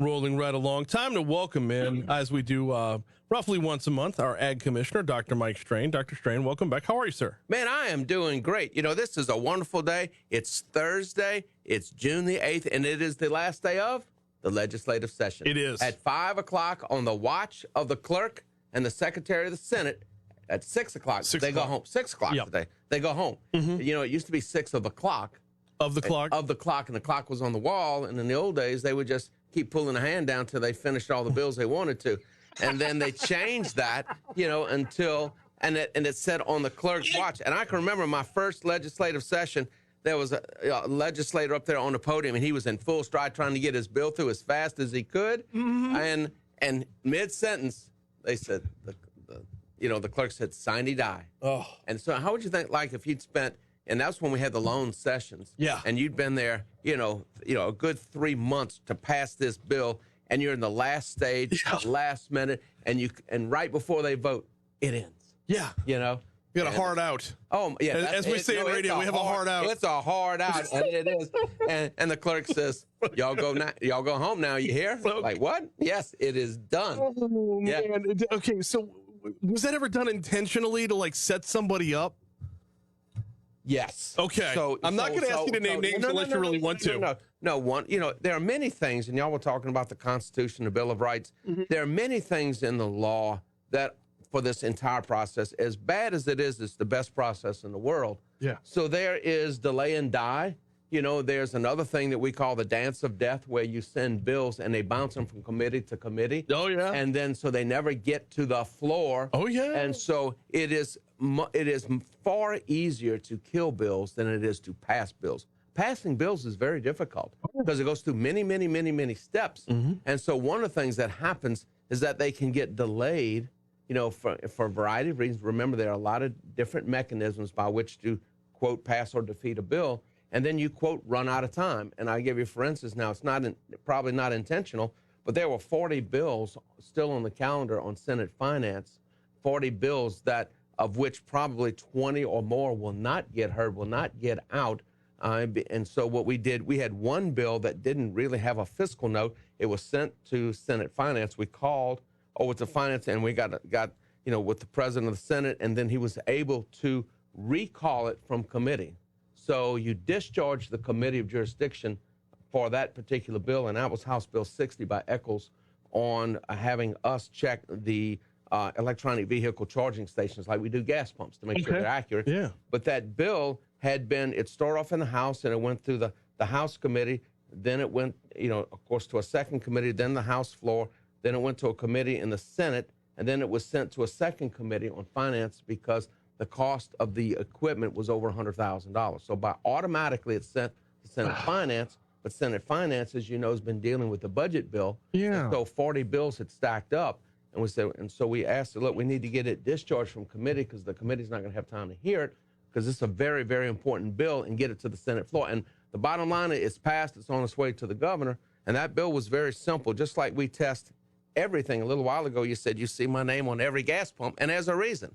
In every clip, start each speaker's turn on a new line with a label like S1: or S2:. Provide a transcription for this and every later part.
S1: Rolling right along. Time to welcome in, as we do roughly once a month, our Ag Commissioner, Dr. Mike Strain. Dr. Strain, welcome back. How are you, sir?
S2: Man, I am doing great. You know, this is a wonderful day. It's Thursday. It's June the 8th, and it is the last day of the legislative session.
S1: It is.
S2: At 5 o'clock on the watch of the clerk and the Secretary of the Senate. At 6 o'clock, they go home. 6 o'clock today, they go home. You know, it used to be 6 of the clock.
S1: Of the clock?
S2: Of the clock, and the clock was on the wall. And in the old days, they would just keep pulling the hand down till they finished all the bills they wanted to. And then they changed that, you know, until, and it said on the clerk's watch. And I can remember my first legislative session, there was a legislator up there on the podium, and he was in full stride trying to get his bill through as fast as he could. And mid-sentence, they said, the clerk said, "Sine die."
S1: Oh.
S2: And so how would you think, like, if you'd spent, and that's when we had the loan sessions.
S1: Yeah.
S2: And you'd been there, a good 3 months to pass this bill, and you're in the last stage, last minute, and right before they vote, it ends.
S1: Yeah.
S2: You know?
S1: You got a hard out.
S2: Oh, yeah.
S1: As we say in radio, we have a hard out.
S2: It's a hard out, and it is. And the clerk says, y'all go home now, you hear?
S1: Okay.
S2: Like, what? Yes, it is done.
S1: Oh, man. Okay, so was that ever done intentionally to, like, set somebody up?
S2: Yes.
S1: Okay. So I'm not going to ask you to name names unless you really want to.
S2: No. There are many things, and y'all were talking about the Constitution, the Bill of Rights. There are many things in the law that, for this entire process, as bad as it is, it's the best process in the world.
S1: Yeah.
S2: So there is delay and die. You know, there's another thing that we call the dance of death, where you send bills and they bounce them from committee to committee.
S1: Oh, yeah.
S2: And then so they never get to the floor.
S1: Oh, yeah.
S2: And so it is far easier to kill bills than it is to pass bills. Passing bills is very difficult because it goes through many, many, many, many steps. And so one of the things that happens is that they can get delayed, for a variety of reasons. Remember, there are a lot of different mechanisms by which to, quote, pass or defeat a bill. And then you, quote, run out of time. And I give you, for instance, now it's probably not intentional, but there were 40 bills still on the calendar on Senate Finance, 40 bills of which probably 20 or more will not get heard, will not get out. And so what we did, we had one bill that didn't really have a fiscal note. It was sent to Senate Finance. We called over to Finance, and we got with the president of the Senate, and then he was able to recall it from committee. So you discharge the committee of jurisdiction for that particular bill, and that was House Bill 60 by Eccles on having us check the electronic vehicle charging stations like we do gas pumps to make sure they're accurate.
S1: Yeah.
S2: But that bill it started off in the House, and it went through the House committee. Then it went, of course, to a second committee, then the House floor. Then it went to a committee in the Senate, and then it was sent to a second committee on finance because the cost of the equipment was over $100,000. So automatically it's sent to Senate Finance, but Senate Finance, as you know, has been dealing with the budget bill.
S1: Yeah.
S2: And so 40 bills had stacked up, and so we asked, look, we need to get it discharged from committee because the committee's not going to have time to hear it because it's a very, very important bill, and get it to the Senate floor. And the bottom line is it's passed, it's on its way to the governor, and that bill was very simple, just like we test everything. A little while ago, you said you see my name on every gas pump, and there's a reason.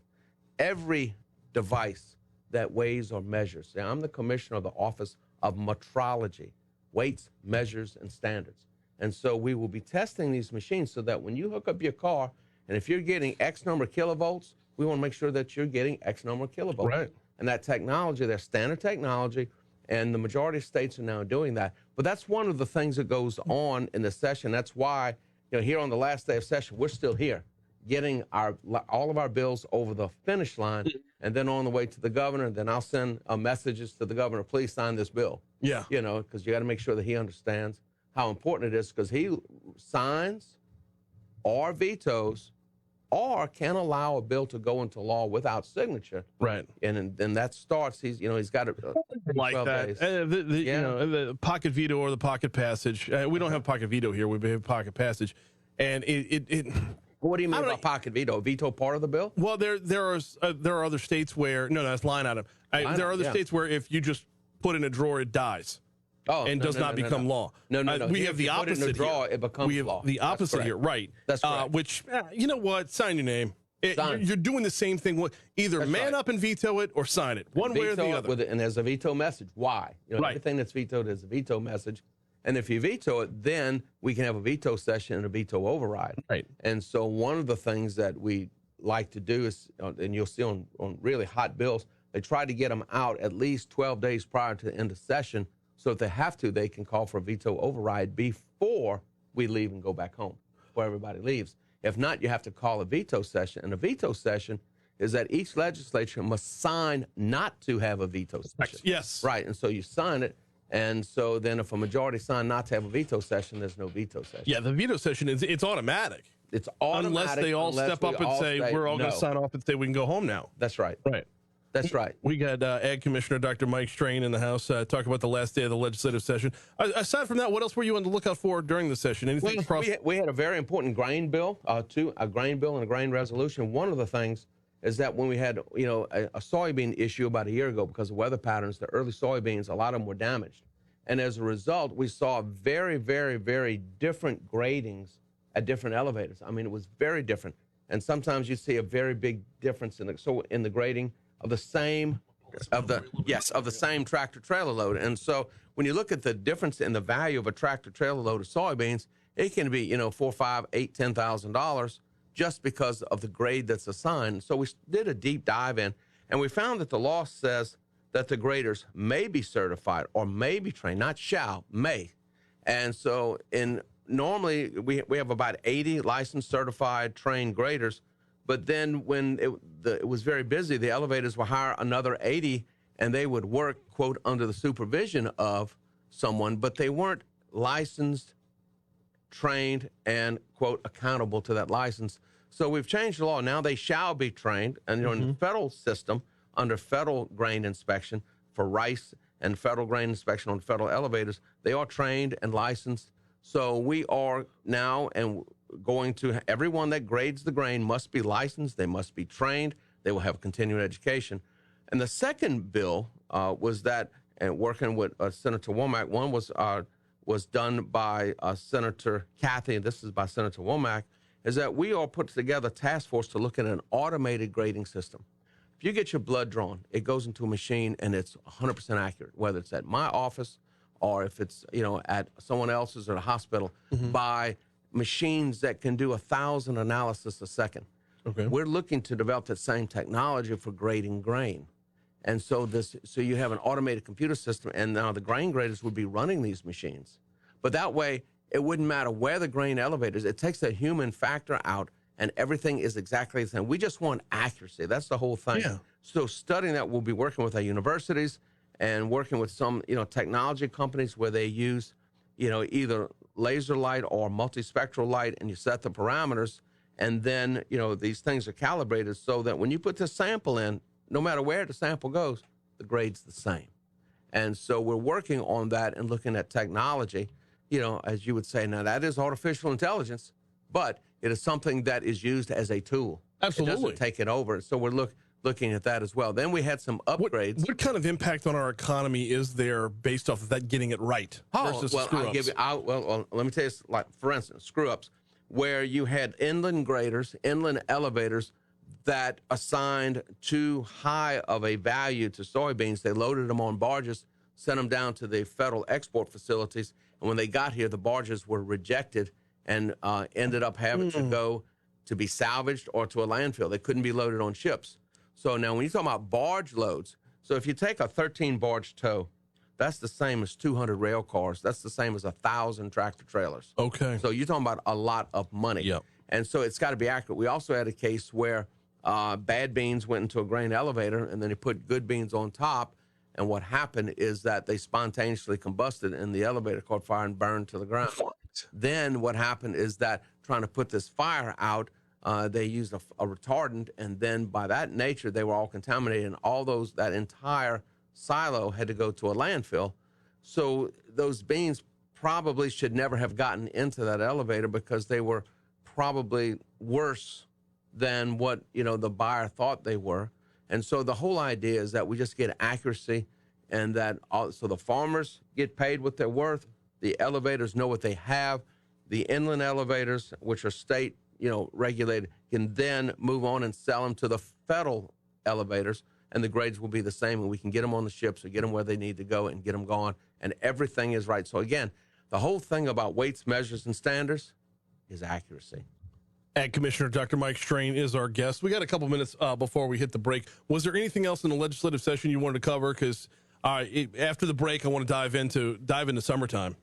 S2: Every device that weighs or measures. See, I'm the commissioner of the Office of Metrology, weights, measures, and standards. And so we will be testing these machines so that when you hook up your car, and if you're getting X number of kilovolts, we want to make sure that you're getting X number of kilovolts.
S1: Right.
S2: And that technology, their standard technology, and the majority of states are now doing that. But that's one of the things that goes on in the session. That's why, here on the last day of session, we're still here, getting all of our bills over the finish line, and then on the way to the governor. Then I'll send messages to the governor, please sign this bill.
S1: Yeah.
S2: Because you got to make sure that he understands how important it is, because he signs or vetoes or can allow a bill to go into law without signature.
S1: Right.
S2: And then that starts, he's got it.
S1: Like that. The pocket veto or the pocket passage. We don't have pocket veto here. We have pocket passage. And it
S2: What do you mean by pocket veto? Veto part of the bill?
S1: Well, there are other states where that's line item. There are other states where if you just put in a drawer, it dies. And does not become law.
S2: No.
S1: We have the opposite
S2: put it in a drawer,
S1: here.
S2: It becomes
S1: we have
S2: law.
S1: the opposite here, right?
S2: That's correct.
S1: Which, you know what? Sign your name. You're doing the same thing. Either man up and veto it or sign it. One way or the other.
S2: And there's a veto message. Why?
S1: Right.
S2: Everything that's vetoed is a veto message. And if you veto it, then we can have a veto session and a veto override.
S1: Right.
S2: And so one of the things that we like to do is, and you'll see on really hot bills, they try to get them out at least 12 days prior to the end of session. So if they have to, they can call for a veto override before we leave and go back home, before everybody leaves. If not, you have to call a veto session. And a veto session is that each legislature must sign not to have a veto session.
S1: Yes.
S2: Right. And so you sign it. And so then if a majority sign not to have a veto session, there's no veto session.
S1: Yeah, the veto session it's automatic.
S2: It's automatic.
S1: Unless they all step up and say, we're all going to sign off and say we can go home now.
S2: That's right.
S1: Right.
S2: That's right.
S1: We got Ag Commissioner Dr. Mike Strain in the House talk about the last day of the legislative session. Aside from that, what else were you on the lookout for during the session? Anything
S2: we had a very important grain bill, a grain bill and a grain resolution. One of the things is that when we had, a soybean issue about a year ago because of weather patterns, the early soybeans, a lot of them were damaged. And as a result, we saw very, very, very different gradings at different elevators. I mean, it was very different. And sometimes you see a very big difference in the grading of the same tractor trailer load. And so when you look at the difference in the value of a tractor trailer load of soybeans, it can be, $4,000, $5,000, $8,000, $10,000 just because of the grade that's assigned. So we did a deep dive in, and we found that the law says that the graders may be certified or may be trained, not shall, may. And so normally we have about 80 licensed, certified, trained graders. But then when it was very busy, the elevators would hire another 80, and they would work, quote, under the supervision of someone, but they weren't licensed, trained, and, quote, accountable to that license. So we've changed the law. Now they shall be trained. And in the federal system, under federal grain inspection for rice and federal grain inspection on federal elevators, they are trained and licensed. So we are now going to, everyone that grades the grain must be licensed. They must be trained. They will have continuing education. And the second bill was that, and working with Senator Womack, one was done by Senator Kathy, and this is by Senator Womack, is that we all put together a task force to look at an automated grading system. If you get your blood drawn, it goes into a machine and it's 100% accurate, whether it's at my office or if it's, at someone else's or a hospital, by machines that can do 1,000 analysis a second.
S1: Okay.
S2: We're looking to develop that same technology for grading grain. And so you have an automated computer system, and now the grain graders would be running these machines. But that way, it wouldn't matter where the grain elevators, it takes that human factor out, and everything is exactly the same. We just want accuracy. That's the whole thing.
S1: Yeah.
S2: So studying that, we'll be working with our universities and working with some, technology companies where they use, either laser light or multispectral light, and you set the parameters, and then, these things are calibrated so that when you put the sample in, no matter where the sample goes, the grade's the same. And so we're working on that and looking at technology, as you would say, now that is artificial intelligence, but it is something that is used as a tool.
S1: Absolutely.
S2: It doesn't take it over. So we're looking at that as well. Then we had some upgrades.
S1: What kind of impact on our economy is there based off of that getting it right versus screw-ups?
S2: Let me tell you, like, for instance, screw-ups, where you had inland graders, inland elevators that assigned too high of a value to soybeans. They loaded them on barges, sent them down to the federal export facilities, and when they got here, the barges were rejected and ended up having to go to be salvaged or to a landfill. They couldn't be loaded on ships. So now when you talk about barge loads, so if you take a 13 barge tow, that's the same as 200 rail cars. That's the same as 1,000 tractor trailers.
S1: Okay.
S2: So you're talking about a lot of money.
S1: Yep.
S2: And so it's got to be accurate. We also had a case where bad beans went into a grain elevator, and then they put good beans on top. And what happened is that they spontaneously combusted, and the elevator caught fire and burned to the ground.
S1: What?
S2: Then what happened is that trying to put this fire out, they used a retardant, and then by that nature, they were all contaminated, and that entire silo had to go to a landfill. So those beans probably should never have gotten into that elevator because they were probably worse than what, the buyer thought they were. And so the whole idea is that we just get accuracy, and that so the farmers get paid what they're worth, the elevators know what they have, the inland elevators, which are state, regulated, can then move on and sell them to the federal elevators, and the grades will be the same, and we can get them on the ships or get them where they need to go and get them gone, and everything is right. So again, the whole thing about weights, measures, and standards is accuracy.
S1: And Commissioner Dr. Mike Strain is our guest. We got a couple minutes before we hit the break. Was there anything else in the legislative session you wanted to cover? Because after the break, I want to dive into summertime.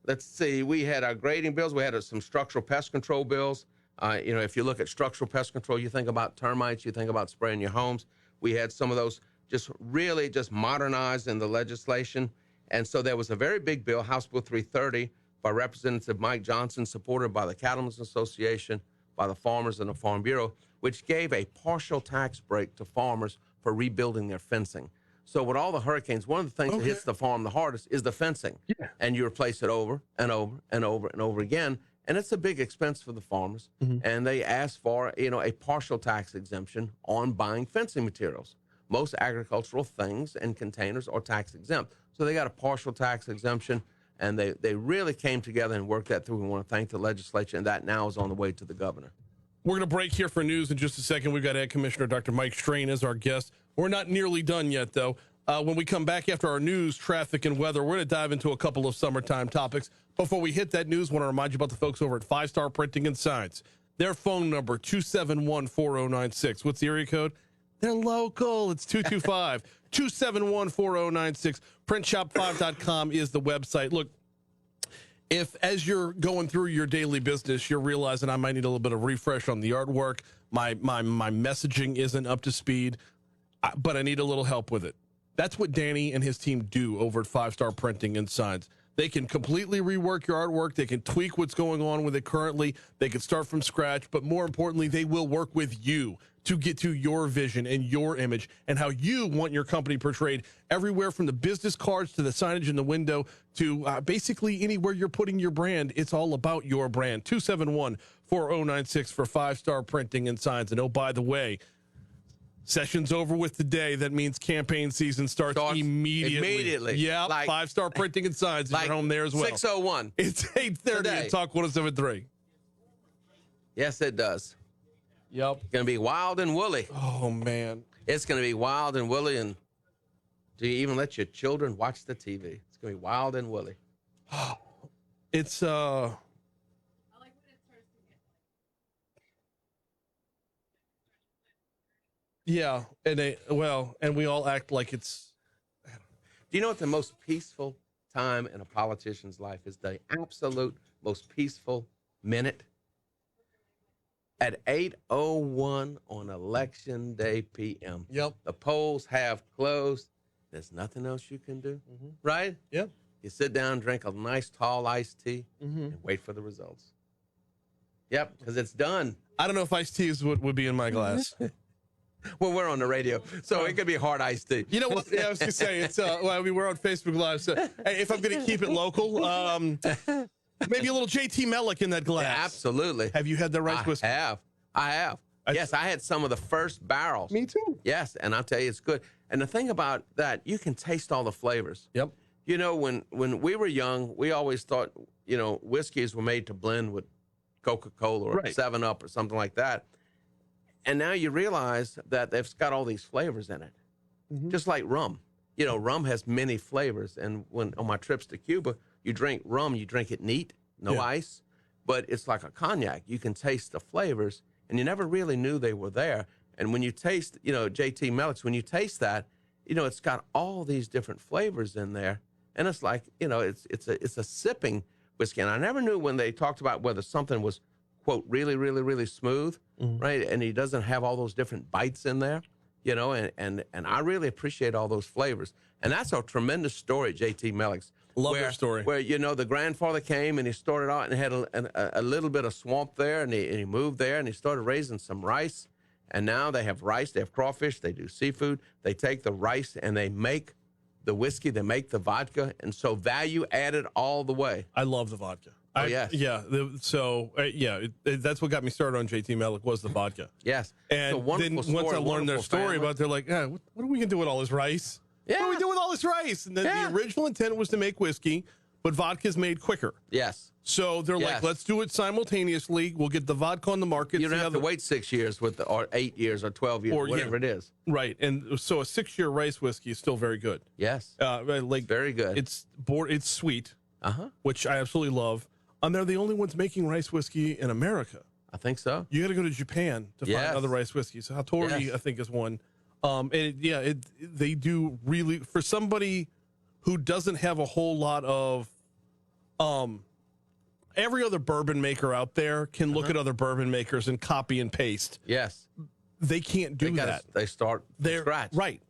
S2: Let's see. We had our grading bills. We had some structural pest control bills. If you look at structural pest control, you think about termites, you think about spraying your homes. We had some of those just really just modernized in the legislation. And so there was a very big bill, House Bill 330, by Representative Mike Johnson, supported by the Cattlemen's Association, by the Farmers and the Farm Bureau, which gave a partial tax break to farmers for rebuilding their fencing. So with all the hurricanes, one of the things that hits the farm the hardest is the fencing. Yeah. And you replace it over and over and over and over again. And it's a big expense for the farmers. And they asked for, a partial tax exemption on buying fencing materials. Most agricultural things and containers are tax exempt. So they got a partial tax exemption, and they really came together and worked that through. We want to thank the legislature, and that now is on the way to the governor.
S1: We're going to break here for news in just a second. We've got Ag Commissioner Dr. Mike Strain as our guest. We're not nearly done yet, though. When we come back after our news, traffic, and weather, we're going to dive into a couple of summertime topics. Before we hit that news, I want to remind you about the folks over at 5 Star Printing and Signs. Their phone number, 271-4096. What's the area code? They're local. It's 225-271-4096. Printshop5.com is the website. Look, if as you're going through your daily business, you're realizing I might need a little bit of refresh on the artwork, my messaging isn't up to speed, but I need a little help with it. That's what Danny and his team do over at 5 Star Printing and Signs. They can completely rework your artwork. They can tweak what's going on with it currently. They can start from scratch, but more importantly, they will work with you to get to your vision and your image and how you want your company portrayed everywhere, from the business cards to the signage in the window to basically anywhere you're putting your brand. It's all about your brand. 271-4096 for 5 Star Printing and Signs. And oh, by the way, session's over with today. That means campaign season starts immediately. Yeah, like, 5 Star Printing and Signs. Like, you're home there as well.
S2: 6:01.
S1: It's 8:30 at Talk 107.3.
S2: Yes, it does.
S1: Yep.
S2: It's going to be wild and woolly.
S1: Oh, man.
S2: It's going to be wild and woolly. And do you even let your children watch the TV? It's going to be wild and woolly.
S1: It's, yeah, and we all act like it's.
S2: Do you know what the most peaceful time in a politician's life is? The absolute most peaceful minute? At 8:01 on Election Day p.m.
S1: Yep.
S2: The polls have closed. There's nothing else you can do, right?
S1: Yep.
S2: You sit down, drink a nice tall iced tea, and wait for the results. Yep, because it's done.
S1: I don't know if iced teas would be in my glass.
S2: Well, we're on the radio, so it could be hard iced tea.
S1: You know what? Yeah, I was going to say, it's, we're on Facebook Live, so hey, if I'm going to keep it local, maybe a little JT Mellick in that glass.
S2: Yeah, absolutely.
S1: Have you had the rice whiskey?
S2: I have. Yes, I had some of the first barrels.
S1: Me too.
S2: Yes, and I'll tell you, it's good. And the thing about that, you can taste all the flavors.
S1: Yep.
S2: You know, when we were young, we always thought, whiskeys were made to blend with Coca-Cola or 7-Up or something like that. And now you realize that they've got all these flavors in it, just like rum. Rum has many flavors. And when on my trips to Cuba, you drink rum, you drink it neat, no ice, but it's like a cognac. You can taste the flavors, and you never really knew they were there. And when you taste, JT Mellick's, when you taste that, it's got all these different flavors in there, and it's like, it's a sipping whiskey. And I never knew when they talked about whether something was, quote, really, really, really smooth, right? And he doesn't have all those different bites in there, and I really appreciate all those flavors. And that's a tremendous story, JT Mellick's.
S1: Love their story.
S2: Where, the grandfather came and he started out and had a little bit of swamp there, and he moved there and he started raising some rice. And now they have rice, they have crawfish, they do seafood. They take the rice and they make the whiskey, they make the vodka. And so value added all the way.
S1: I love the vodka.
S2: Yes.
S1: Yeah. That's what got me started on JT Mellick was the vodka.
S2: Yes.
S1: And then once I learned their story about, they're like, what are we going to do with all this rice?
S2: Yeah.
S1: What do we do with all this rice? And then the original intent was to make whiskey, but vodka's made quicker.
S2: Yes.
S1: So they're like, let's do it simultaneously. We'll get the vodka on the market.
S2: You don't have to wait 6 years or 8 years or 12 years, or whatever it is.
S1: Right. And so a 6-year rice whiskey is still very good.
S2: Yes. It's very good.
S1: It's sweet. which I absolutely love. And they're the only ones making rice whiskey in America.
S2: I think so.
S1: You got to go to Japan to find other rice whiskeys. So Hattori, I think, is one. They do really, for somebody who doesn't have a whole lot of, every other bourbon maker out there can look at other bourbon makers and copy and paste.
S2: Yes.
S1: They can't do that.
S2: They start from scratch.
S1: Right.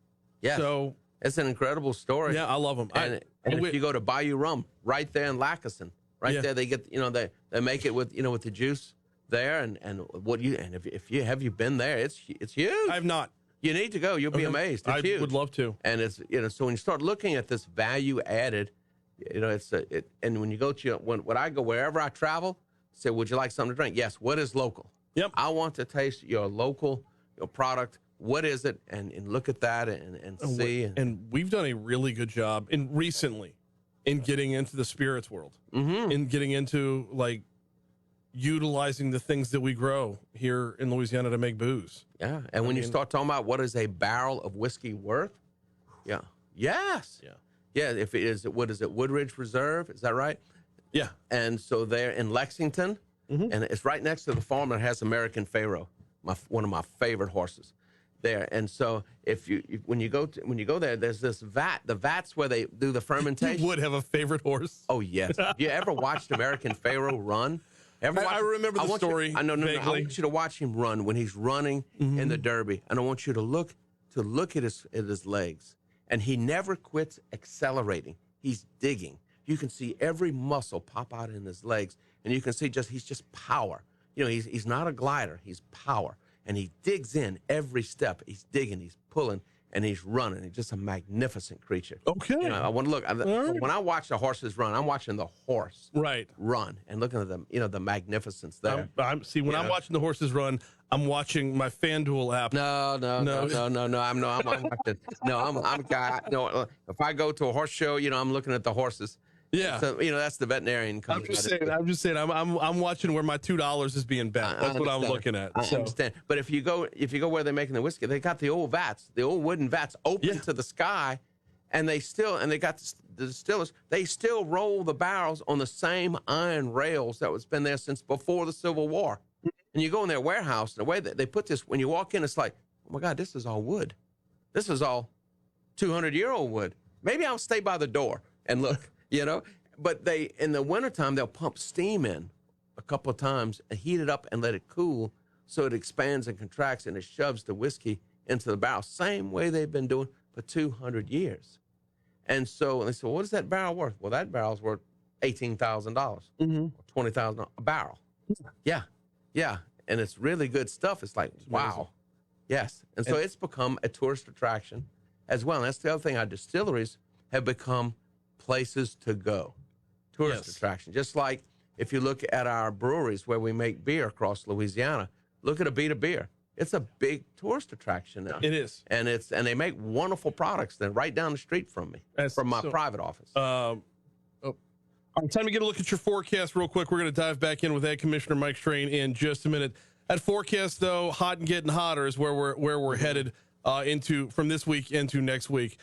S2: Yeah.
S1: So
S2: it's an incredible story.
S1: yeah, I love them.
S2: And if you go to Bayou Rum, right there in Lackason, there, they get, they make it with, with the juice there. And if you have you been there, it's huge.
S1: I have not.
S2: You need to go. You'll be amazed. It's huge.
S1: Would love to.
S2: And it's, so when you start looking at this value added, and when you go to, when I go, wherever I travel, say, would you like something to drink? Yes. What is local?
S1: Yep.
S2: I want to taste your local, your product. What is it? And look at that and see.
S1: And we've done a really good job recently in getting into the spirits world, in getting into like utilizing the things that we grow here in Louisiana to make booze.
S2: Yeah. And when you start talking about what is a barrel of whiskey worth? Yeah. Yes.
S1: Yeah.
S2: Yeah. If it is, what is it? Woodridge Reserve. Is that right?
S1: Yeah.
S2: And so they're in Lexington, and it's right next to the farm that has American Pharoah, one of my favorite horses there. And so when you go there, there's this vat. The vat's where they do the fermentation.
S1: You would have a favorite horse.
S2: Oh yes. You ever watched American Pharoah run?
S1: I remember the story.
S2: I want you to watch him run when he's running in the Derby, and I want you to look at his legs, and he never quits accelerating. He's digging. You can see every muscle pop out in his legs, and you can see he's just power. He's not a glider. He's power, and he digs in every step. He's digging. He's pulling. And he's running. He's just a magnificent creature.
S1: Okay.
S2: I want to look. When I watch the horses run, I'm watching the horse run and looking at them. The magnificence there.
S1: I'm watching the horses run, I'm watching my FanDuel app.
S2: No. I'm watching. No. If I go to a horse show, I'm looking at the horses.
S1: Yeah.
S2: So that's the veterinarian.
S1: I'm just saying. I'm watching where my $2 is being bet. That's what I'm looking at.
S2: I understand. But if you go where they're making the whiskey, they got the old vats, the old wooden vats open to the sky, and they got the distillers. They still roll the barrels on the same iron rails that was been there since before the Civil War. And you go in their warehouse, and the way that they put this, when you walk in, it's like, oh my God, this is all wood. This is all 200-year-old wood. Maybe I'll stay by the door and look. But in the wintertime, they'll pump steam in a couple of times and heat it up and let it cool so it expands and contracts and it shoves the whiskey into the barrel. Same way they've been doing for 200 years. And so they said, well, what is that barrel worth? Well, that barrel's worth $18,000 or $20,000 a barrel. Yeah. And it's really good stuff. It's like, wow. Yes. And so it's become a tourist attraction as well. And that's the other thing. Our distilleries have become places to go, tourist attraction. Just like if you look at our breweries where we make beer across Louisiana, look at Abita Beer. It's a big tourist attraction now.
S1: It is,
S2: and they make wonderful products. They're right down the street from me, from my private office.
S1: All right, time to get a look at your forecast real quick. We're going to dive back in with Ag Commissioner Mike Strain in just a minute. That forecast, though, hot and getting hotter is where we're headed into from this week into next week.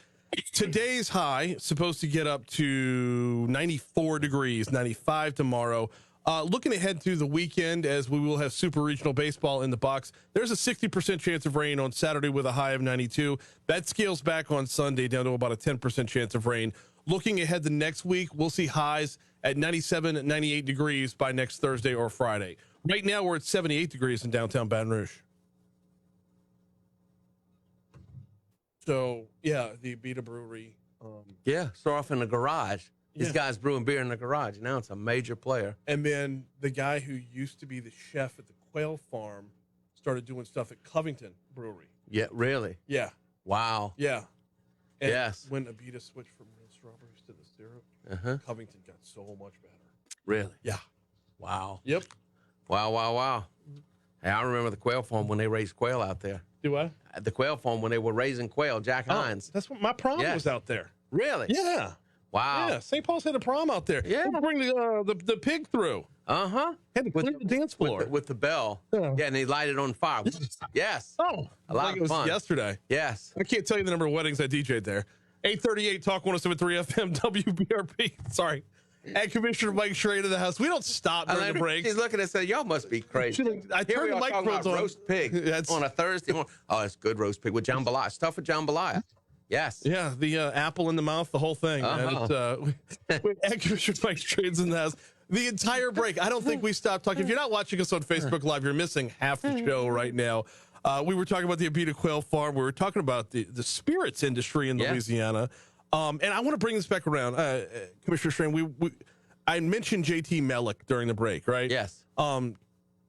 S1: Today's high supposed to get up to 94 degrees, 95 tomorrow. Looking ahead to the weekend, as we will have Super Regional Baseball in the box, there's a 60% chance of rain on Saturday with a high of 92. That scales back on Sunday down to about a 10% chance of rain. Looking ahead to next week, we'll see highs at 97 and 98 degrees by next Thursday or Friday. Right now, we're at 78 degrees in downtown Baton Rouge. So, yeah, the Abita Brewery.
S2: Start off in the garage. These guys brewing beer in the garage. Now it's a major player.
S1: And then the guy who used to be the chef at the Quail Farm started doing stuff at Covington Brewery.
S2: Yeah, really?
S1: Yeah.
S2: Wow.
S1: Yeah. And
S2: yes.
S1: When Abita switched from real strawberries to the syrup, Covington got so much better.
S2: Really?
S1: Yeah.
S2: Wow.
S1: Yep.
S2: Wow. Hey, I remember the Quail Farm when they raised quail out there.
S1: Do I?
S2: At the Quail Farm when they were raising quail, Jack Hines.
S1: That's what my prom was out there.
S2: Really?
S1: Yeah.
S2: Wow.
S1: Yeah, St. Paul's had a prom out there.
S2: Yeah.
S1: We'll bring the pig through. Had to clear the dance floor.
S2: With the bell. Yeah, and they light it on fire. Yes.
S1: Oh,
S2: a lot of fun.
S1: Yesterday.
S2: Yes.
S1: I can't tell you the number of weddings I DJ'd there. 838 Talk 107.3 FM WBRP. Sorry. And Commissioner Mike Schrain in the house. We don't stop during the break.
S2: She's looking and saying, y'all must be crazy.
S1: I
S2: Here
S1: turned
S2: we
S1: the
S2: are talking
S1: microphones
S2: about
S1: on.
S2: roast pig on a Thursday morning. Oh, it's good roast pig with jambalaya. Stuff with jambalaya. Yes.
S1: Yeah, the apple in the mouth, the whole thing. And Commissioner Mike Schrain's in the house. The entire break, I don't think we stopped talking. If you're not watching us on Facebook Live, you're missing half the show right now. We were talking about the Abita Quail Farm. We were talking about the spirits industry in Louisiana. And I want to bring this back around. Commissioner Schrain, I mentioned JT Mellick during the break, right?
S2: Yes.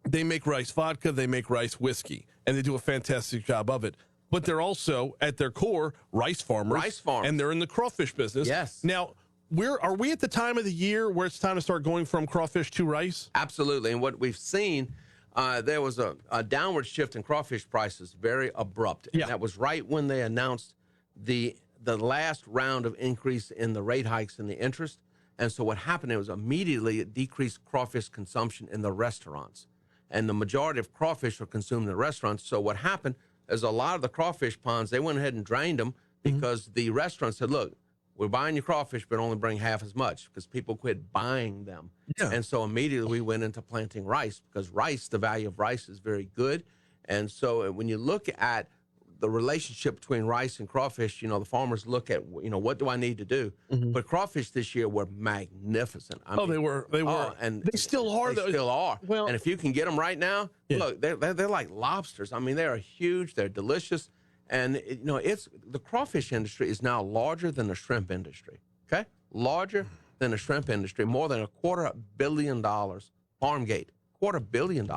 S1: They make rice vodka, they make rice whiskey, and they do a fantastic job of it. But they're also, at their core, rice farmers.
S2: Rice farmers.
S1: And they're in the crawfish business.
S2: Yes.
S1: Now, are we at the time of the year where it's time to start going from crawfish to rice?
S2: Absolutely. And what we've seen, there was a downward shift in crawfish prices, very abrupt. And that was right when they announced the last round of increase in the rate hikes and the interest. And so what happened, it was immediately it decreased crawfish consumption in the restaurants. And the majority of crawfish are consumed in the restaurants. So what happened is a lot of the crawfish ponds, they went ahead and drained them because the restaurants said, look, we're buying your crawfish, but only bring half as much because people quit buying them. Yeah. And so immediately we went into planting rice because rice, the value of rice is very good. And so when you look at the relationship between rice and crawfish, the farmers look at, what do I need to do? But crawfish this year were magnificent. I mean,
S1: they were. And they still are.
S2: They still are.
S1: Well,
S2: and if you can get them right now, look, they're like lobsters. I mean, they are huge. They're delicious. And, the crawfish industry is now larger than the shrimp industry, okay? Larger than the shrimp industry, more than $250 million, Farmgate, $250 million.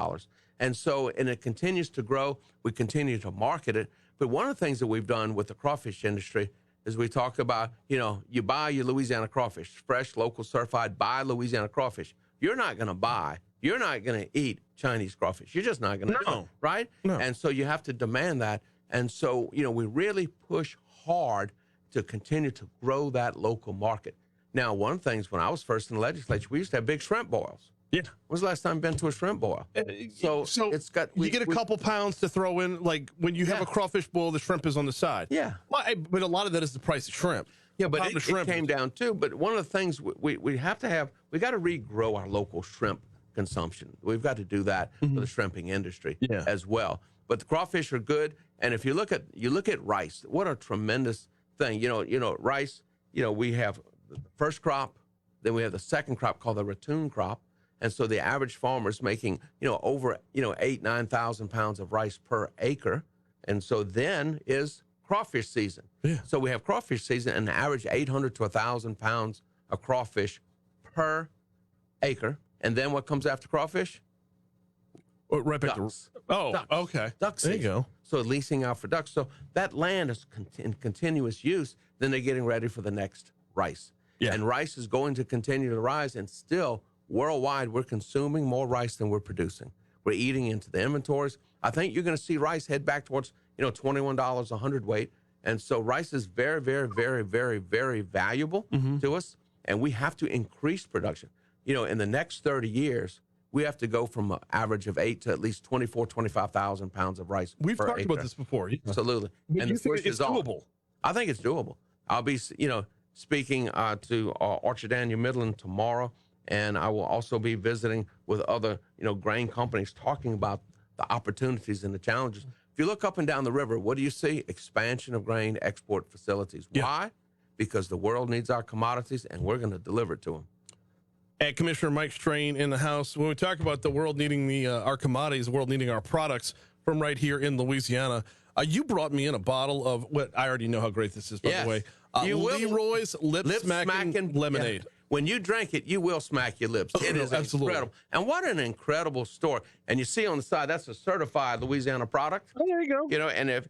S2: And so, and it continues to grow. We continue to market it. But one of the things that we've done with the crawfish industry is we talk about, you buy your Louisiana crawfish, fresh, local, certified, buy Louisiana crawfish. You're not going to eat Chinese crawfish. You're just not going to do it, right? No. And so you have to demand that. And so, we really push hard to continue to grow that local market. Now, one of the things when I was first in the legislature, we used to have big shrimp boils. Yeah. When's the last time you've been to a shrimp boil? So it's got.
S1: You get a couple pounds to throw in, like when you have a crawfish boil, the shrimp is on the side.
S2: Yeah.
S1: But a lot of that is the price of shrimp.
S2: Yeah, but it came down too. But one of the things we have to have, we got to regrow our local shrimp consumption. We've got to do that for the shrimping industry as well. But the crawfish are good. And if you look at rice, what a tremendous thing. Rice, we have the first crop, then we have the second crop called the ratoon crop. And so the average farmer is making, over, 9,000 pounds of rice per acre. And so then is crawfish season. Yeah. So we have crawfish season and average 800 to 1,000 pounds of crawfish per acre. And then what comes after crawfish?
S1: Right back
S2: ducks.
S1: Ducks. Okay.
S2: Ducks.
S1: There you go.
S2: So leasing out for ducks. So that land is in continuous use. Then they're getting ready for the next rice. Yeah. And rice is going to continue to rise. And still, worldwide, we're consuming more rice than we're producing. We're eating into the inventories. I think you're going to see rice head back towards, $21 a hundredweight. And so rice is very, very, very, very, very valuable to us. And we have to increase production. In the next 30 years, we have to go from an average of 8 to at least 25,000 pounds of rice.
S1: We've talked about this before.
S2: Absolutely.
S1: And you think it's doable?
S2: I think it's doable. I'll be, speaking to Orchard Daniel Midland tomorrow, and I will also be visiting with other, grain companies talking about the opportunities and the challenges. If you look up and down the river, what do you see? Expansion of grain export facilities. Yeah. Why? Because the world needs our commodities, and we're going to deliver it to them.
S1: At Commissioner Mike Schrain in the house, when we talk about the world needing our commodities, the world needing our products from right here in Louisiana, you brought me in a bottle of what I already know how great this is, by the way. Leroy's Lip Smacking Lemonade.
S2: Yeah. When you drink it, you will smack your lips. It is incredible. And what an incredible story. And you see on the side, that's a certified Louisiana product.
S1: Oh, there you go.
S2: And if,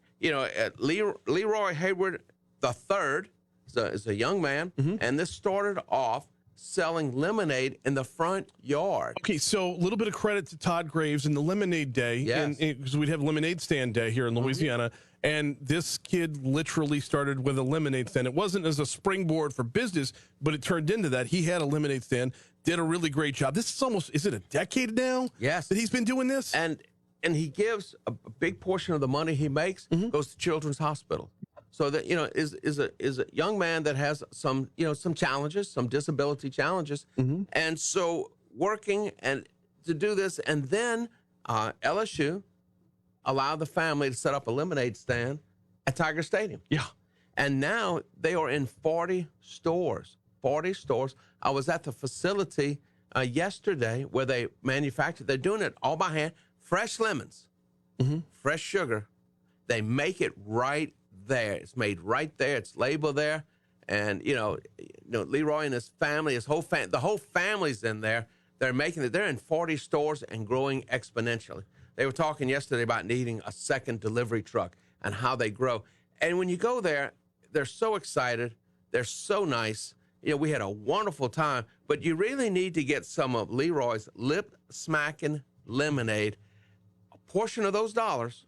S2: Leroy Hayward III is a young man, and this started off selling lemonade in the front yard.
S1: Okay, so a little bit of credit to Todd Graves and the Lemonade Day, because we'd have Lemonade Stand Day here in Louisiana, and this kid literally started with a lemonade stand. It wasn't as a springboard for business, but it turned into that. He had a lemonade stand, did a really great job. This is almost, is it a decade now?
S2: Yes.
S1: That he's been doing this?
S2: And he gives a big portion of the money he makes goes to Children's Hospital. So that, is a young man that has some, some challenges, some disability challenges. And so working and to do this, and then LSU allowed the family to set up a lemonade stand at Tiger Stadium.
S1: Yeah.
S2: And now they are in 40 stores. 40 stores. I was at the facility yesterday where they manufacture. They're doing it all by hand. Fresh lemons, fresh sugar. They make it right there. It's made right there. It's labeled there. And, Leroy and his family, the whole family's in there. They're making it. They're in 40 stores and growing exponentially. They were talking yesterday about needing a second delivery truck and how they grow. And when you go there, they're so excited. They're so nice. We had a wonderful time. But you really need to get some of Leroy's lip-smacking lemonade. A portion of those dollars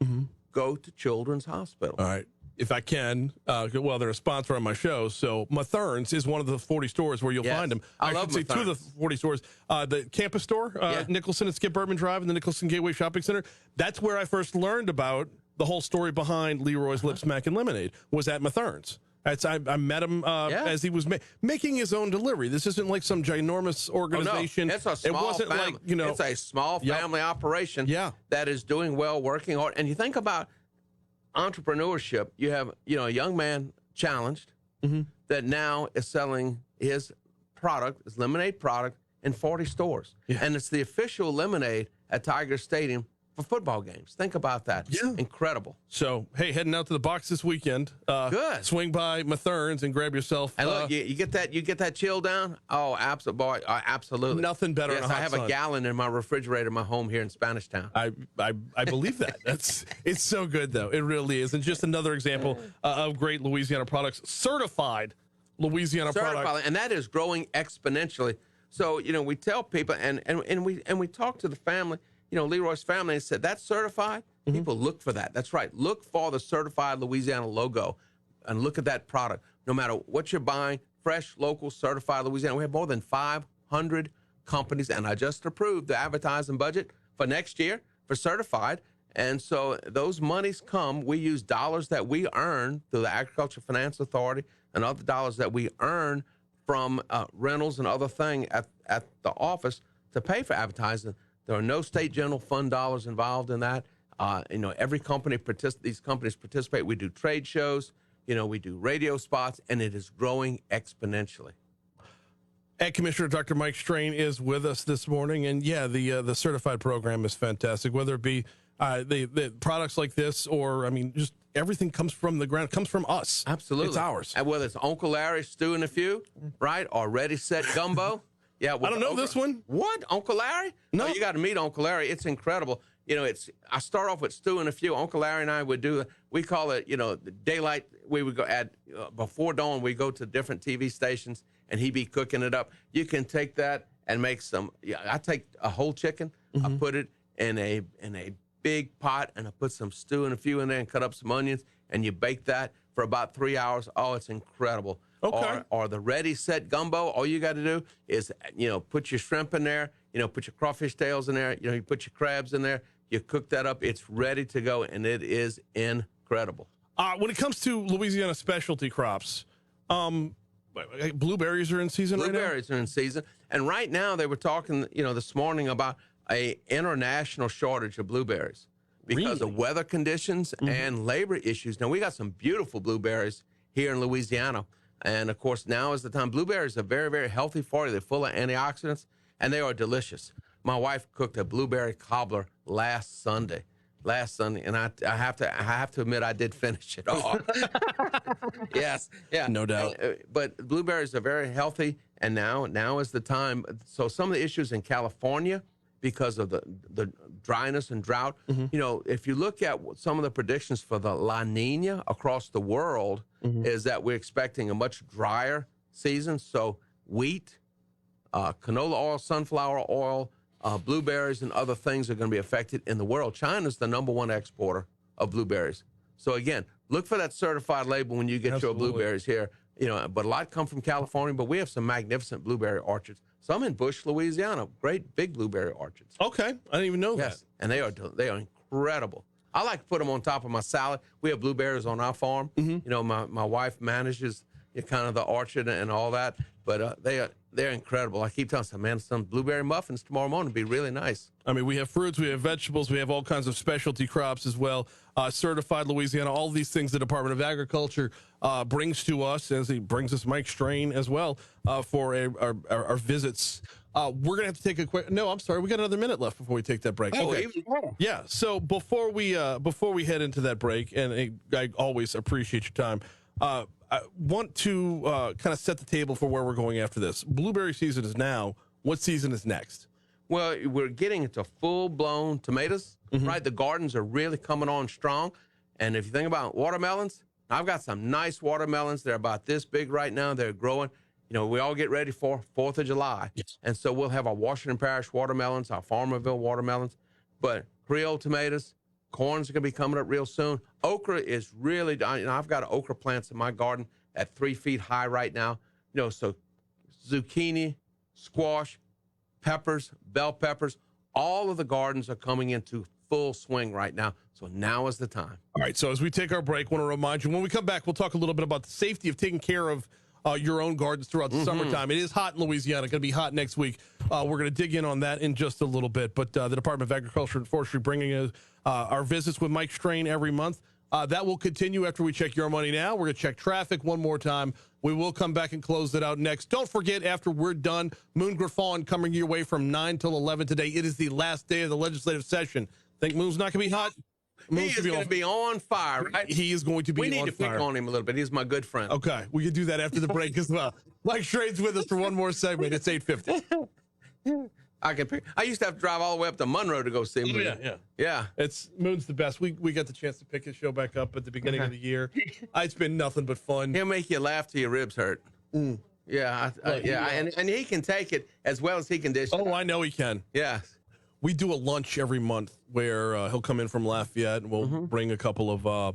S2: go to Children's Hospital.
S1: All right. If I can, well, they're a sponsor on my show, so Mathern's is one of the 40 stores where you'll find them.
S2: I love
S1: should say two of the 40 stores. The campus store, Nicholson and Skip Bertman Drive, and the Nicholson Gateway Shopping Center. That's where I first learned about the whole story behind Leroy's Lip Smackin' Lemonade, was at Mathern's. I met him as he was making his own delivery. This isn't like some ginormous organization.
S2: Oh, no. It's a small family. It's a small family operation that is doing well, working hard. And you think about entrepreneurship. You have, a young man challenged that now is selling his product, his lemonade product, in 40 stores. Yeah. And it's the official lemonade at Tiger Stadium for football games. Think about that. Yeah. Incredible.
S1: So, hey, heading out to the box this weekend.
S2: Good.
S1: Swing by Mathern's and grab yourself.
S2: And look, you get that chill down? Oh, absolutely. Absolutely.
S1: Nothing better than a hot
S2: I have
S1: sun.
S2: A gallon in my refrigerator in my home here in Spanish Town.
S1: I believe that. It's so good, though. It really is. And just another example of great Louisiana products, certified Louisiana products.
S2: And that is growing exponentially. So, we tell people, and we talk to the family, Leroy's family, and said, that's certified? People look for that. That's right. Look for the certified Louisiana logo and look at that product. No matter what you're buying, fresh, local, certified Louisiana. We have more than 500 companies, and I just approved the advertising budget for next year for certified. And so those monies come. We use dollars that we earn through the Agriculture Finance Authority and other dollars that we earn from rentals and other things at the office to pay for advertising. There are no state general fund dollars involved in that. Every company these companies participate. We do trade shows, we do radio spots, and it is growing exponentially.
S1: Ag Commissioner Dr. Mike Strain is with us this morning, and the certified program is fantastic. Whether it be the products like this, or just everything comes from the ground, comes from us.
S2: Absolutely,
S1: it's ours.
S2: And whether it's Uncle Larry's Stew and a Few, right, or Ready Set Gumbo. Yeah,
S1: I don't know this one.
S2: What, Uncle Larry?
S1: No,
S2: you got to meet Uncle Larry. It's incredible. I start off with Stew and a Few. Uncle Larry and I would do. We call it, the daylight. We would go at before dawn. We go to different TV stations, and he'd be cooking it up. You can take that and make some. I take a whole chicken. I put it in a big pot, and I put some Stew and a Few in there, and cut up some onions, and you bake that for about 3 hours. Oh, it's incredible.
S1: Okay.
S2: Or the Ready Set Gumbo. All you got to do is, put your shrimp in there, put your crawfish tails in there, you put your crabs in there, you cook that up, it's ready to go, and it is incredible.
S1: When it comes to Louisiana specialty crops, blueberries are in season right now?
S2: Blueberries are in season. And right now they were talking, this morning about a international shortage of blueberries because of weather conditions and labor issues. Now, we got some beautiful blueberries here in Louisiana. And, of course, now is the time. Blueberries are very, very healthy for you. They're full of antioxidants, and they are delicious. My wife cooked a blueberry cobbler last Sunday, and I have to admit I did finish it off. Yes, yeah,
S1: no doubt.
S2: But blueberries are very healthy, and now is the time. So some of the issues in California because of the dryness and drought. If you look at some of the predictions for the La Nina across the world, is that we're expecting a much drier season. So wheat, canola oil, sunflower oil, blueberries, and other things are going to be affected in the world. China's the #1 exporter of blueberries. So again, look for that certified label when you get your blueberries here. But a lot come from California, but we have some magnificent blueberry orchards. Some in Bush, Louisiana, great big blueberry orchards.
S1: Okay, I didn't even know that.
S2: And they are incredible. I like to put them on top of my salad. We have blueberries on our farm. You know, my wife manages kind of the orchard and all that, but they're incredible. I keep telling them, man, some blueberry muffins tomorrow morning would be really nice.
S1: I mean, we have fruits, we have vegetables, we have all kinds of specialty crops as well. Certified Louisiana, all these things the Department of Agriculture brings to us, as he brings us Mike Strain as well for our visits. We're going to have to take a quick... No, I'm sorry. We got another minute left before we take that break.
S2: Oh,
S1: Okay.
S2: even more.
S1: Yeah, so before we head into that break, and I always appreciate your time, I want to kind of set the table for where we're going after this. Blueberry season is now. What season is next?
S2: Well, we're getting into full-blown tomatoes, right? The gardens are really coming on strong. And if you think about watermelons, I've got some nice watermelons. They're about this big right now. They're growing. You know, we all get ready for 4th of July.
S1: Yes.
S2: And so we'll have our Washington Parish watermelons, our Farmerville watermelons, but Creole tomatoes, corns are going to be coming up real soon. Okra is really, you know, I've got okra plants in my garden at 3 feet high right now. You know, so zucchini, squash, peppers, bell peppers, all of the gardens are coming into full swing right now. So now is the time.
S1: All right, so as we take our break, I want to remind you, when we come back, we'll talk a little bit about the safety of taking care of your own gardens throughout the summertime. It is hot in Louisiana. Going to be hot next week. We're going to dig in on that in just a little bit. But the Department of Agriculture and Forestry bringing us our visits with Mike Strain every month. That will continue after we check Your Money Now. We're going to check traffic one more time. We will come back and close it out next. Don't forget, after we're done, Moon Griffon coming your way from 9 till 11 today. It is the last day of the legislative session. Think Moon's not going to be hot?
S2: He is going to be on fire, right?
S1: He is going to be on fire.
S2: We need to pick on him a little bit. He's my good friend.
S1: Okay, we can do that after the break as well. Mike Strain's with us for one more segment. It's 8:50.
S2: I used to have to drive all the way up to Monroe to go see him. Yeah.
S1: Moon's the best. We got the chance to pick his show back up at the beginning of the year. It's been nothing but fun.
S2: He'll make you laugh till your ribs hurt. Yeah, and he can take it as well as he can dish it.
S1: Oh, I know he can.
S2: Yeah.
S1: We do a lunch every month where he'll come in from Lafayette, and we'll bring a couple of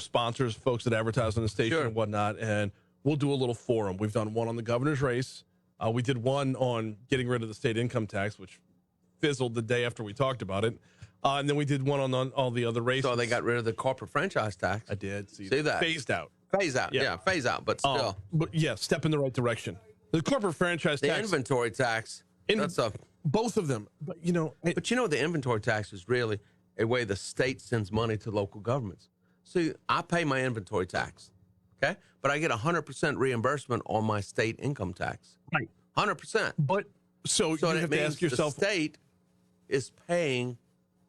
S1: sponsors, folks that advertise on the station and whatnot, and we'll do a little forum. We've done one on the governor's race. We did one on getting rid of the state income tax, which fizzled the day after we talked about it. And then we did one on all the other races.
S2: So they got rid of the corporate franchise tax.
S1: I did. See
S2: that.
S1: Phased out.
S2: Phase out. Yeah, phase out, but still.
S1: But yeah, step in the right direction. The corporate franchise tax.
S2: The inventory tax.
S1: Both of them. But,
S2: the inventory tax is really a way the state sends money to local governments. So I pay my inventory tax, okay? But I get 100% reimbursement on my state income tax.
S1: Right.
S2: 100%.
S1: But so you have to ask yourself.
S2: The state is paying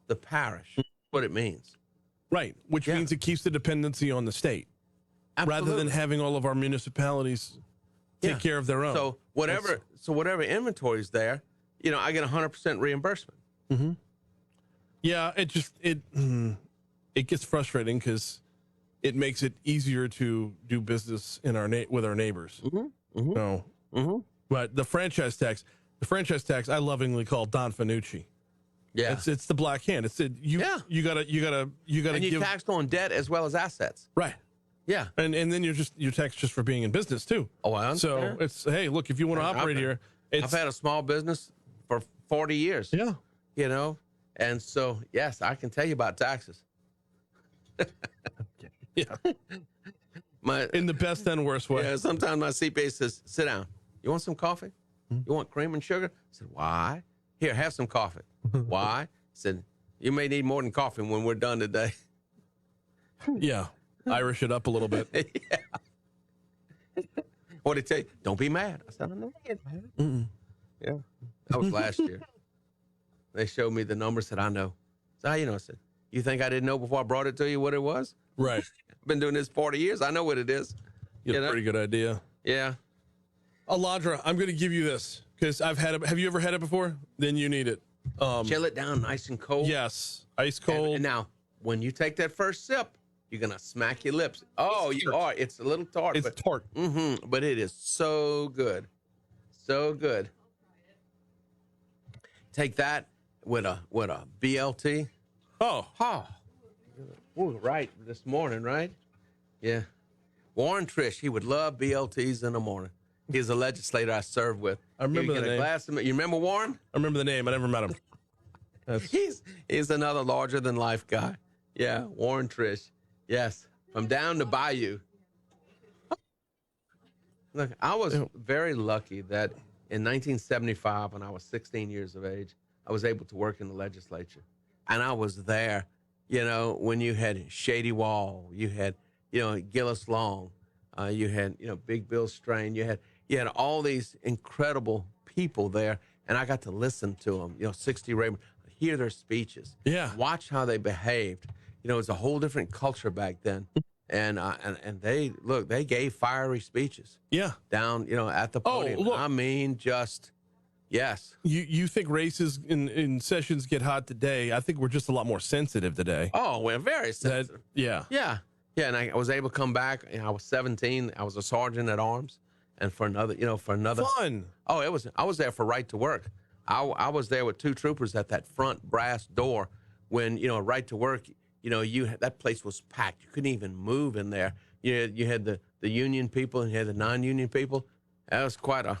S2: the parish. What it means.
S1: Right. Which means it keeps the dependency on the state.
S2: Absolutely.
S1: Rather than having all of our municipalities take care of their own.
S2: So whatever inventory is there, I get 100% reimbursement.
S1: Yeah, it gets frustrating because it makes it easier to do business in with our neighbors. But the franchise tax, I lovingly call Don Fanucci.
S2: Yeah,
S1: it's the black hand. You gotta.
S2: And you taxed on debt as well as assets.
S1: Right.
S2: Yeah,
S1: and then you're taxed just for being in business too.
S2: Oh, I understand.
S1: So it's hey, look, if you want to operate here,
S2: I've had a small business for 40 years.
S1: Yeah,
S2: and so yes, I can tell you about taxes.
S1: Yeah, in the best and worst way.
S2: Yeah, sometimes my CPA says, "Sit down. You want some coffee? You want cream and sugar?" I said, "Why?" "Here, have some coffee." "Why?" I said, "You may need more than coffee when we're done today."
S1: Yeah. Irish it up a little bit.
S2: Yeah. What did he say? "Don't be mad." I said, "I'm not getting mad." Yeah. That was last year. They showed me the numbers that I know. So how you know? I said, "You think I didn't know before I brought it to you what it was?"
S1: Right.
S2: I've been doing this 40 years. I know what it is.
S1: You have a pretty good idea.
S2: Yeah.
S1: Alondra, I'm going to give you this because I've had it. Have you ever had it before? Then you need it.
S2: Chill it down nice and cold.
S1: Yes. Ice cold.
S2: And now, when you take that first sip, you're going to smack your lips. Oh, you are. It's a little tart.
S1: It's tart.
S2: But it is so good. So good. Take that with a BLT.
S1: Oh.
S2: Ooh, right. This morning, right? Yeah. Warren Trish, he would love BLTs in the morning. He's a legislator I served with.
S1: I remember the name.
S2: You remember Warren?
S1: I remember the name. I never met him.
S2: He's another larger than life guy. Yeah, Warren Trish. Yes, from down to Bayou. Look, I was very lucky that in 1975, when I was 16 years of age, I was able to work in the legislature. And I was there, when you had Shady Wall, you had, Gillis Long, you had, Big Bill Strain, you had all these incredible people there. And I got to listen to them, 60 Raymond, hear their speeches, watch how they behaved. It was a whole different culture back then. And they gave fiery speeches.
S1: Yeah.
S2: Down, at the podium.
S1: Oh, look.
S2: I mean, yes.
S1: You think races in sessions get hot today? I think we're just a lot more sensitive today.
S2: Oh, we're very sensitive.
S1: Yeah.
S2: And I was able to come back. I was 17. I was a sergeant at arms, and for another
S1: Fun.
S2: Oh, I was there for right to work. I was there with 2 troopers at that front brass door when right to work. That place was packed. You couldn't even move in there. You had the union people and you had the non-union people. That was quite a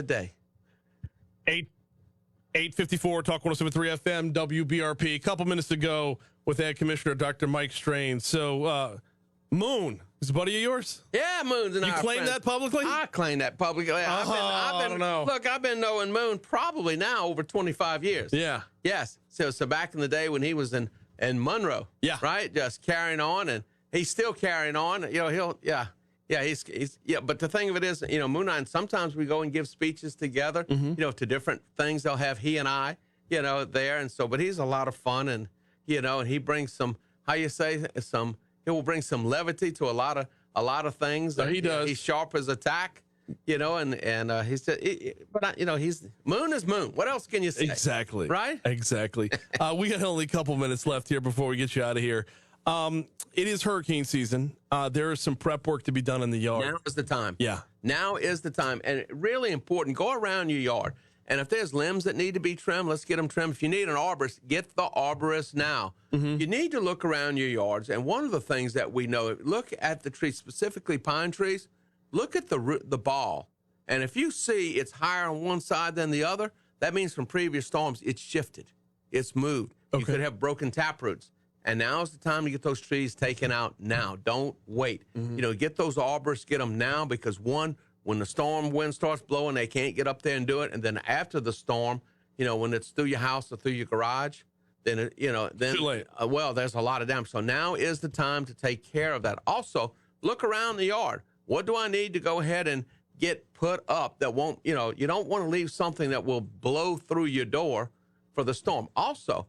S2: day.
S1: 854 Talk 107.3 FM WBRP. A couple minutes ago with Ag Commissioner Dr. Mike Strain. So Moon is a buddy of yours?
S2: Yeah, Moon's and
S1: you claim that publicly?
S2: I claim that publicly.
S1: I don't know.
S2: Look, I've been knowing Moon probably now over 25 years.
S1: Yeah.
S2: Yes. So back in the day when he was in Monroe.
S1: Yeah.
S2: Right. Just carrying on, and he's still carrying on. He's But the thing of it is, Moon and I, sometimes we go and give speeches together. To different things. They'll have he and I, there, and so. But he's a lot of fun, and and he brings some. He will bring some levity to a lot of things.
S1: He does.
S2: He's sharp as a tack, and he's he's Moon is Moon. What else can you say?
S1: Exactly.
S2: Right?
S1: Exactly. We got only a couple minutes left here before we get you out of here. It is hurricane season. There is some prep work to be done in the yard.
S2: Now is the time.
S1: Yeah.
S2: Now is the time. And really important, go around your yard. And if there's limbs that need to be trimmed, let's get them trimmed. If you need an arborist, get the arborist now. You need to look around your yards. And one of the things that we know, look at the trees, specifically pine trees, look at the ball. And if you see it's higher on one side than the other, that means from previous storms, it's shifted. It's moved. Okay. You could have broken taproots. And now is the time to get those trees taken out now. Don't wait. Get those arborists, get them now, because when the storm wind starts blowing, they can't get up there and do it. And then after the storm, when it's through your house or through your garage, then then
S1: too late.
S2: There's a lot of damage. So now is the time to take care of that. Also, look around the yard. What do I need to go ahead and get put up that won't, you don't want to leave something that will blow through your door for the storm. Also,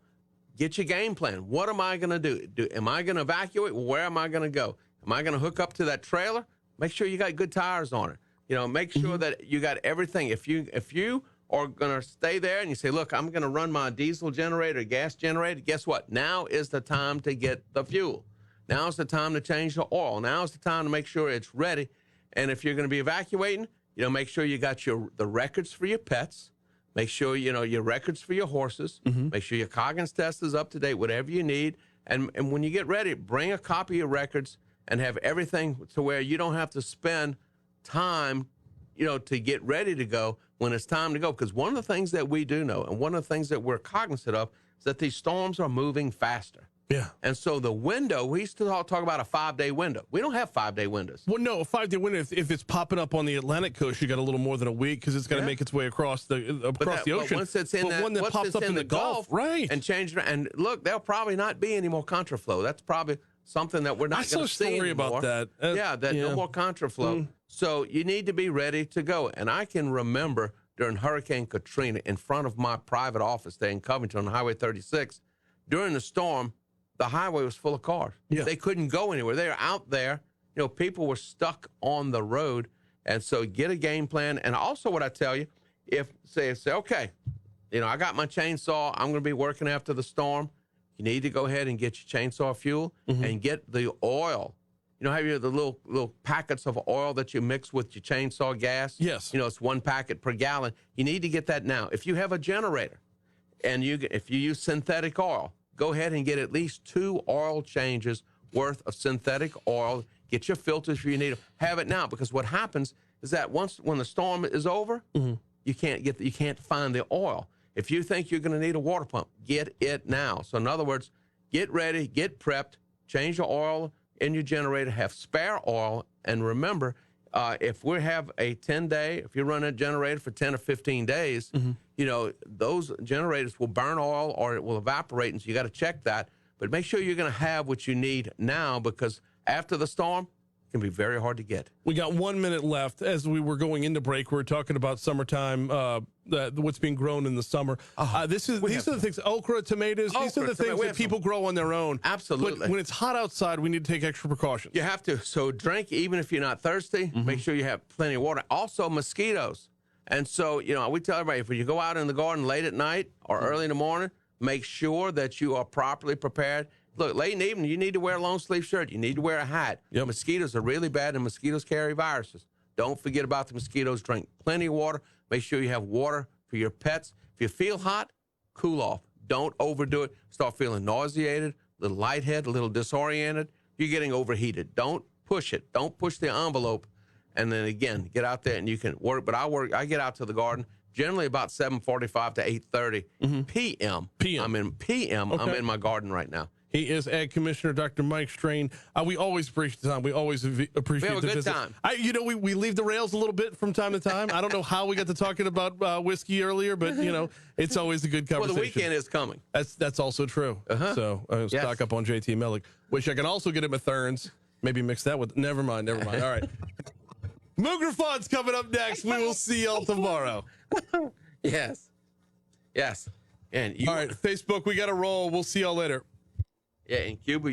S2: get your game plan. What am I going to do? Am I going to evacuate? Where am I going to go? Am I going to hook up to that trailer? Make sure you got good tires on it. Make sure that you got everything. If you are going to stay there and you say, look, I'm going to run my diesel generator, gas generator, guess what? Now is the time to get the fuel. Now is the time to change the oil. Now is the time to make sure it's ready. And if you're going to be evacuating, make sure you got the records for your pets. Make sure, your records for your horses. Make sure your Coggins test is up to date, whatever you need. And when you get ready, bring a copy of your records and have everything to where you don't have to spend time, to get ready to go when it's time to go. Because one of the things that we do know, and one of the things that we're cognizant of, is that these storms are moving faster.
S1: Yeah.
S2: And so the window, we used to talk about a 5-day window. We don't have 5-day windows.
S1: Well, no, a 5-day window, if it's popping up on the Atlantic coast, you got a little more than a week because it's got to make its way across the ocean.
S2: Once it's in
S1: one that pops up in the Gulf, right?
S2: And change, and look, there'll probably not be any more contraflow. That's probably something that we're not going to see anymore.
S1: About that.
S2: No more contraflow. So you need to be ready to go. And I can remember during Hurricane Katrina, in front of my private office there in Covington on Highway 36, during the storm, the highway was full of cars. Yeah. They couldn't go anywhere. They were out there. People were stuck on the road. And so get a game plan. And also what I tell you, if say, okay, I got my chainsaw. I'm going to be working after the storm. You need to go ahead and get your chainsaw fuel and get the oil. Have you the little packets of oil that you mix with your chainsaw gas?
S1: Yes.
S2: It's 1 packet per gallon. You need to get that now. If you have a generator and if you use synthetic oil, go ahead and get at least 2 oil changes worth of synthetic oil. Get your filters if you need them. Have it now, because what happens is that when the storm is over, you can't find the oil. If you think you're going to need a water pump, get it now. So in other words, get ready, get prepped, change the oil in your generator, have spare oil, and remember, if we have a 10-day, if you run a generator for 10 or 15 days, you know, those generators will burn oil or it will evaporate, and so you got to check that. But make sure you're going to have what you need now, because after the storm, it can be very hard to get.
S1: We got 1 minute left. As we were going into break, we were talking about summertime, what's being grown in the summer. These are the things, okra, tomatoes, these are the things that people grow on their own.
S2: Absolutely.
S1: But when it's hot outside, we need to take extra precautions.
S2: You have to. So drink even if you're not thirsty. Make sure you have plenty of water. Also, mosquitoes. And so, you know, we tell everybody, if you go out in the garden late at night or early in the morning, make sure that you are properly prepared. Look, late in the evening, you need to wear a long sleeve shirt. You need to wear a hat.
S1: Yep.
S2: Mosquitoes are really bad, and mosquitoes carry viruses. Don't forget about the mosquitoes. Drink plenty of water. Make sure you have water for your pets. If you feel hot, cool off. Don't overdo it. Start feeling nauseated, a little lightheaded, a little disoriented. You're getting overheated. Don't push it. Don't push the envelope. And then again, get out there and you can work. But I get out to the garden generally about 7:45 to 8:30 p.m. I'm in my garden right now.
S1: He is Ag Commissioner Dr. Mike Strain. We always appreciate the time. We always appreciate
S2: we have a good time.
S1: We leave the rails a little bit from time to time. I don't know how we got to talking about whiskey earlier, but, you know, it's always a good conversation.
S2: Well, the weekend is coming.
S1: That's also true. So stock up on JT Mellick, which I can also get at Mathern's. Maybe mix that with, never mind. All right. Moografon's coming up next. We will see y'all tomorrow.
S2: Yes. And
S1: all right, Facebook, we got to roll. We'll see y'all later.
S2: Yeah, in Cuba,